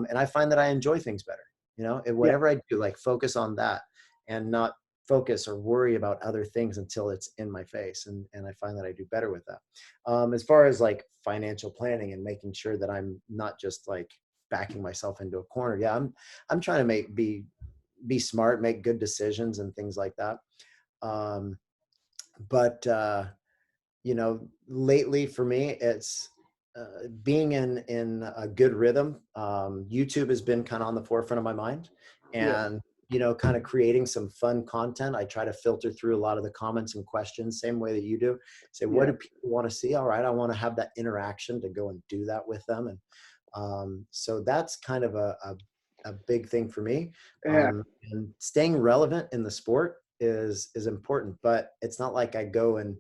And I find that I enjoy things better, and whatever I do, like focus on that and not focus or worry about other things until it's in my face. And I find that I do better with that. As far as like financial planning and making sure that I'm not just like backing myself into a corner. Yeah. I'm trying to be smart, make good decisions and things like that. But lately for me, it's being in a good rhythm. YouTube has been kind of on the forefront of my mind, Yeah. and kind of creating some fun content. I try to filter through a lot of the comments and questions, same way that you do. Say, what Yeah. do people want to see? All right, I want to have that interaction to go and do that with them, and so that's kind of a big thing for me. Yeah. And staying relevant in the sport is important, but it's not like I go and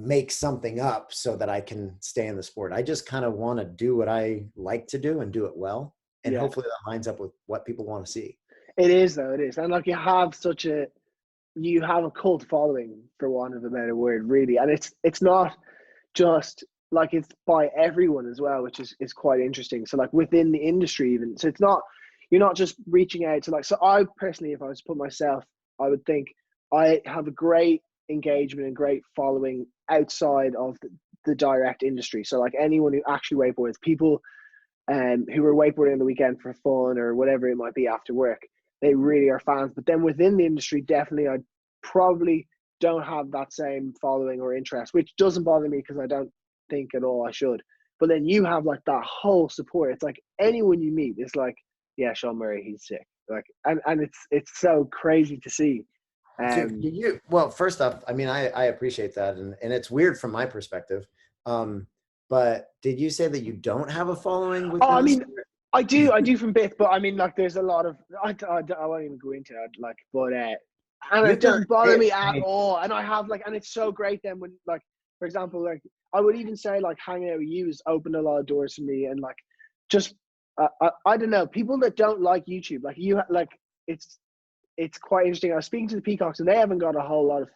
make something up so that I can stay in the sport. I just kind of want to do what I like to do and do it well. And Yeah. hopefully that lines up with what people want to see. It is though. It is, and like you have a cult following, for want of a better word, really, and it's not just like, it's by everyone as well, which is quite interesting. So like within the industry even, so it's not, you're not just reaching out to like, so I personally, if I was to put myself, I would think I have a great engagement and great following outside of the direct industry. So like anyone who actually wakeboards, people who are wakeboarding on the weekend for fun or whatever it might be after work, they really are fans. But then within the industry, definitely I probably don't have that same following or interest, which doesn't bother me because I don't think at all I should. But then you have like that whole support. It's like anyone you meet is like, yeah, Shaun Murray, he's sick. Like, and it's so crazy to see. Well, first off, I mean, I appreciate that. And it's weird from my perspective. But did you say that you don't have a following Oh, within I the mean, sport? I do from bits, but I mean, like, there's a lot of I won't even go into it, like, but and it You've done doesn't bother me at it. all. And I have like, and it's so great then when, like, for example, like I would even say like hanging out with you has opened a lot of doors for me, and like just I don't know, people that don't like YouTube, like you, like it's it's quite interesting. I was speaking to the Peacocks, and they haven't got a whole lot of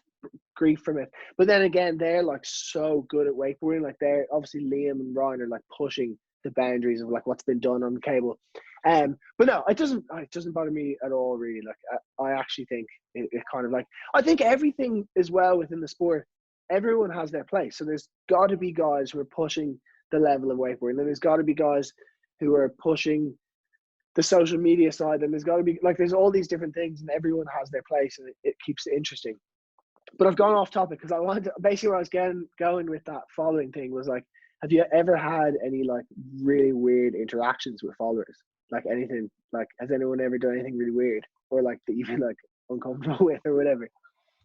grief from it. But then again, they're like so good at wakeboarding. Like they're obviously, Liam and Ryan are like pushing the boundaries of like what's been done on the cable. But no, it doesn't bother me at all, really. Like I actually think it kind of like, I think everything as well within the sport, everyone has their place. So there's got to be guys who are pushing the level of wakeboarding, and there's got to be guys who are pushing the social media side, and there's got to be like, there's all these different things, and everyone has their place, and it keeps it interesting. But I've gone off topic because I wanted to, basically where I was going with that following thing was like, have you ever had any like really weird interactions with followers? Like anything, like has anyone ever done anything really weird or like that you feel like uncomfortable with or whatever?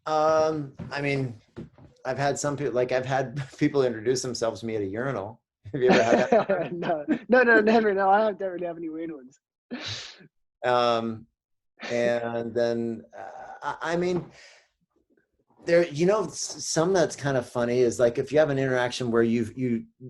I mean, I've had some people, like I've had people introduce themselves to me at a urinal. Have you ever had that? No, never. No, I don't really have any weird ones. And then, I mean, there, some that's kind of funny is like, if you have an interaction where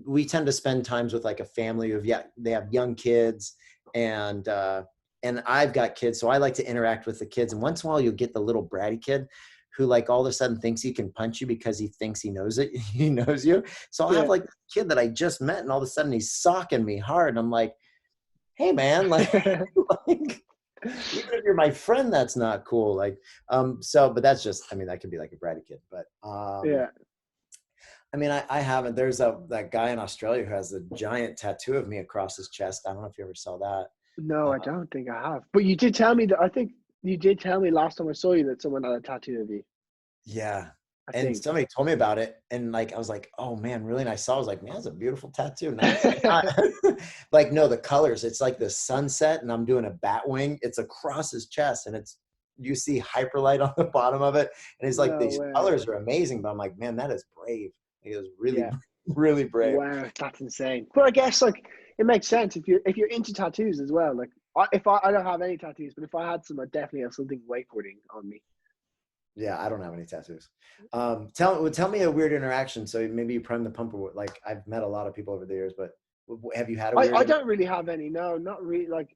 we tend to spend times with like a family of, they have young kids, and I've got kids. So I like to interact with the kids. And once in a while you'll get the little bratty kid who like all of a sudden thinks he can punch you because he thinks he knows it. He knows you. So I'll have like a kid that I just met, and all of a sudden he's socking me hard. And I'm like, hey man, like, like, even if you're my friend, that's not cool. Like, but that's just, I mean, that could be like a bratty kid, but, Yeah. I mean, I haven't, there's that guy in Australia who has a giant tattoo of me across his chest. I don't know if you ever saw that. No, I don't think I have. But you did tell me that, I think you did tell me last time I saw you that someone had a tattoo of you. Yeah. I And think. somebody told me about it, and like, I was like, oh man, really? And I saw, I was like, man, that's a beautiful tattoo. Like, no, the colors, it's like the sunset, and I'm doing a bat wing. It's across his chest, and you see hyperlight on the bottom of it. And it's like, No these way. colors are amazing, but I'm like, man, that is brave. It was really, Yeah. really brave. Wow, that's insane. But I guess like it makes sense if you're into tattoos as well. Like I don't have any tattoos, but if I had some, I'd definitely have something wakeboarding on me. Yeah, I don't have any tattoos. Tell me a weird interaction. So maybe you prime the pumper. Like, I've met a lot of people over the years, but have you had a weird? I don't really have any. No, not really. Like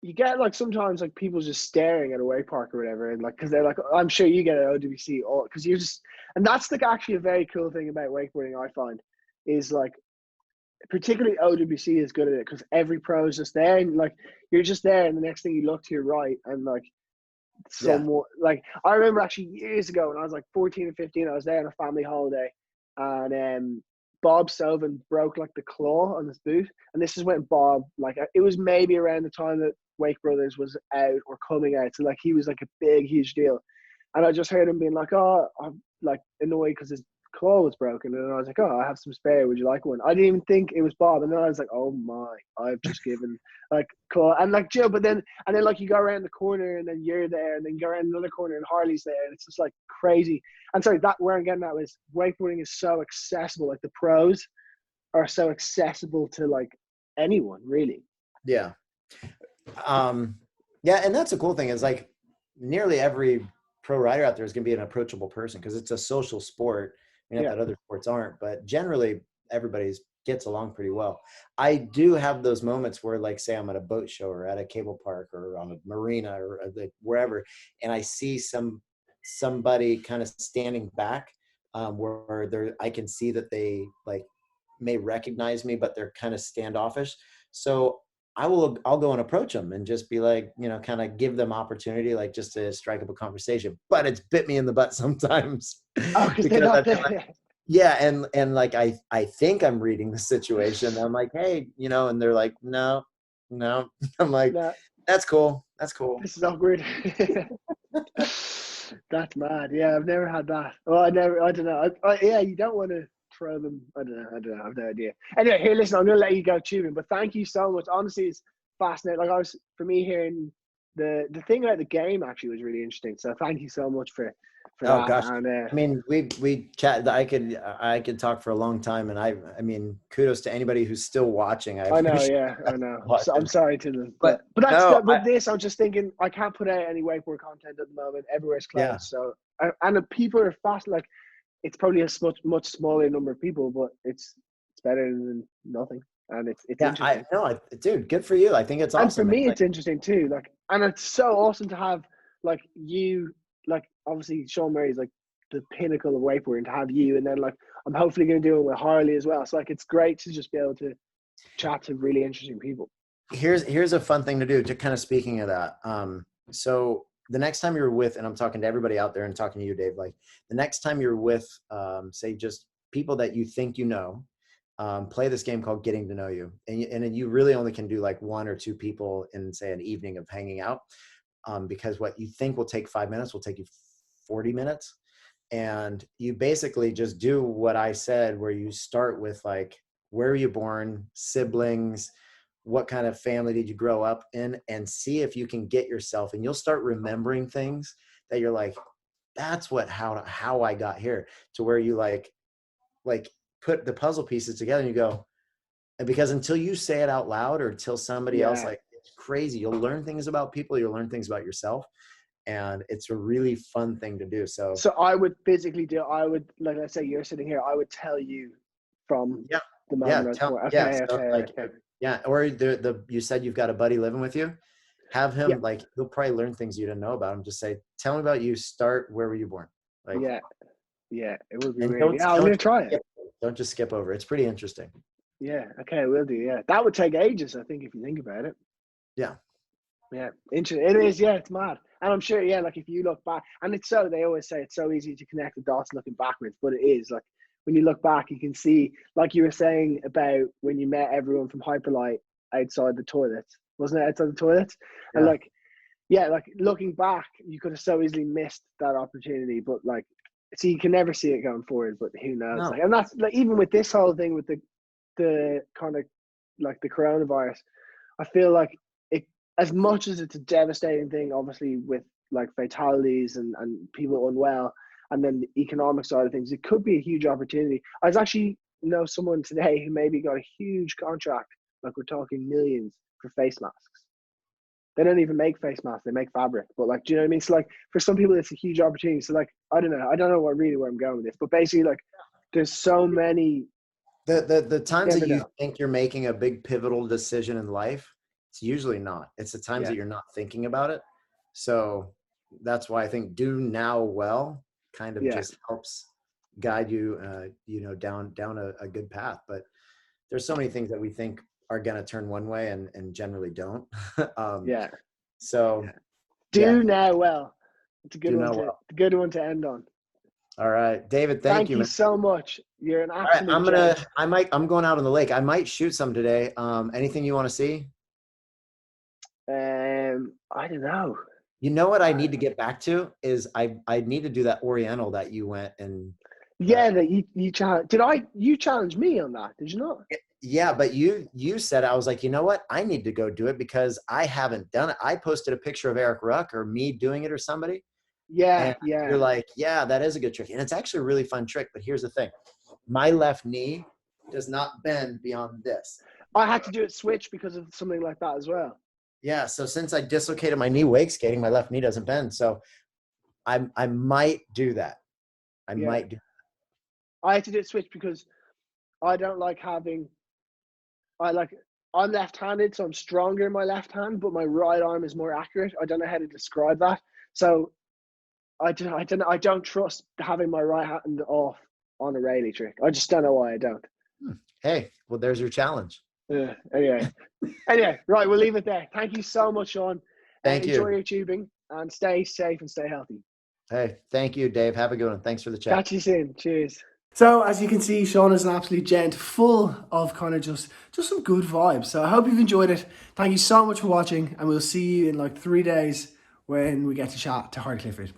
you get like sometimes like people just staring at a wake park or whatever, and like because they're like, I'm sure you get an OWC, or because you're just, and that's like actually a very cool thing about wakeboarding. I find is like, particularly OWC is good at it because every pro is just there, and like you're just there, and the next thing you look to your right, and like Yeah. somewhat, like I remember actually years ago when I was like 14 or 15, I was there on a family holiday, and Bob Sovin broke like the claw on his boot, and this is when Bob, like, it was maybe around the time that Wake Brothers was out or coming out, so like he was like a big huge deal, And I just heard him being like, "Oh, I'm like annoyed because his claw was broken." And I was like, "Oh, I have some spare. Would you like one?" I didn't even think it was Bob. And then I was like, "Oh my, I've just given like claw." And like Jill, but then like you go around the corner and then you're there, and then you go around another corner and Harley's there, and it's just like crazy. And sorry, that where I'm getting at was wakeboarding is so accessible. Like the pros are so accessible to like anyone, really. Yeah. Yeah, and that's the cool thing is like nearly every pro rider out there is going to be an approachable person because it's a social sport. I mean, not that other sports aren't, but generally everybody's gets along pretty well. I do have those moments where, like, say I'm at a boat show or at a cable park or on a marina or like wherever, and I see somebody kind of standing back where I can see that they like may recognize me, but they're kind of standoffish. So I'll go and approach them and just be like, you know, kind of give them opportunity, like just to strike up a conversation. But it's bit me in the butt sometimes. Oh, because they're not there. Like, yeah, and like I think I'm reading the situation. I'm like, hey, you know, and they're like, no. I'm like, No, that's cool. That's cool. this is awkward. That's mad. Yeah, I've never had that. Well, I don't know. Yeah, you don't want to throw them. I don't know. I have no idea. Anyway, here, listen, I'm going to let you go tubing, but thank you so much. Honestly, it's fascinating. Like for me, hearing the thing about the game actually was really interesting. So thank you so much for that. Gosh. And, I mean, we chat. I could talk for a long time, and I mean, kudos to anybody who's still watching. I know, yeah, I know. So I'm sorry to them, but this, I'm just thinking I can't put out any wakeboard content at the moment. Everywhere's closed, Yeah. so and the people are fast. Like it's probably a much smaller number of people, but it's better than nothing, and it's interesting. Dude, good for you. I think it's awesome. And for me, it's interesting too. Like, and it's so awesome to have like you, like obviously Shaun Murray is like the pinnacle of wakeboarding. To have you, and then like I'm hopefully going to do it with Harley as well. So like it's great to just be able to chat to really interesting people. Here's a fun thing to do. To kind of speaking of that, so the next time you're with, and I'm talking to everybody out there and talking to you, Dave, like the next time you're with, say just people that you think you know, play this game called Getting to Know You. And you really only can do like one or two people in, say, an evening of hanging out, because what you think will take 5 minutes will take you 40 minutes. And you basically just do what I said, where you start with like, where were you born, siblings, what kind of family did you grow up in, and see if you can get yourself, and you'll start remembering things that you're like, that's how I got here, to where you like put the puzzle pieces together and you go, and because until you say it out loud or until somebody else, like, it's crazy, you'll learn things about people, you'll learn things about yourself, and it's a really fun thing to do. So I would physically do, I would, like, let's say you're sitting here, I would tell you from the moment I was born. Okay. Yeah, or you said you've got a buddy living with you. Have him like, he'll probably learn things you didn't know about him. Just say, tell me about you. Start, where were you born? Like, it would be really. I'm gonna try it. Don't just skip over. It's pretty interesting. Yeah. Okay, we'll do. Yeah, that would take ages, I think, if you think about it. Yeah. Yeah, interesting. It is. Yeah, it's mad. And I'm sure. Yeah, like if you look back, and they always say it's so easy to connect the dots looking backwards, but it is like. When you look back, you can see, like you were saying about when you met everyone from Hyperlight outside the toilets, wasn't it? Outside the toilets, and like looking back, you could have so easily missed that opportunity. But like, see, you can never see it going forward. But who knows? No. Like, and that's like even with this whole thing with the kind of like the coronavirus, I feel like it, as much as it's a devastating thing, obviously with like fatalities and people unwell. And then the economic side of things, it could be a huge opportunity. I was actually know someone today who maybe got a huge contract, like we're talking millions, for face masks. They don't even make face masks; they make fabric. But like, do you know what I mean? So like, for some people, it's a huge opportunity. So like, I don't know where I'm going with this, but basically, like, there's so many. The times that you think you're making a big pivotal decision in life, it's usually not. It's the times that you're not thinking about it. So that's why I think do now well kind of just helps guide you, down a good path. But there's so many things that we think are going to turn one way and generally don't. So do now well. It's a good one. Well. Good one to end on. All right, David. Thank you, man. So much. You're an absolute. All right, I'm going out on the lake. I might shoot some today. Anything you want to see? I don't know. You know what I need to get back to is I need to do that Oriental that you went and Yeah, that you challenged. You challenged me on that? Did you not? yeah, but you said, I was like, you know what? I need to go do it because I haven't done it. I posted a picture of Eric Ruck or me doing it or somebody. Yeah, And yeah. you're like, yeah, that is a good trick. And it's actually a really fun trick. But here's the thing. My left knee does not bend beyond this. I had to do it switch because of something like that as well. Yeah. So since I dislocated my knee wake skating, my left knee doesn't bend. So I might do that. I Yeah. might do. I had to do it switch because I don't like having. I'm left-handed, so I'm stronger in my left hand, but my right arm is more accurate. I don't know how to describe that. So I don't trust having my right hand off on a Rayleigh trick. I just don't know why I don't. Hey, well, there's your challenge. Anyway, right, we'll leave it there. Thank you so much, Shaun. Thank you. Enjoy your tubing and stay safe and stay healthy. Hey, thank you, Dave. Have a good one. Thanks for the chat. Catch you soon. Cheers. So as you can see, Shaun is an absolute gent, full of kind of just some good vibes. So I hope you've enjoyed it. Thank you so much for watching, and we'll see you in like 3 days when we get to chat to Hardy Clifford.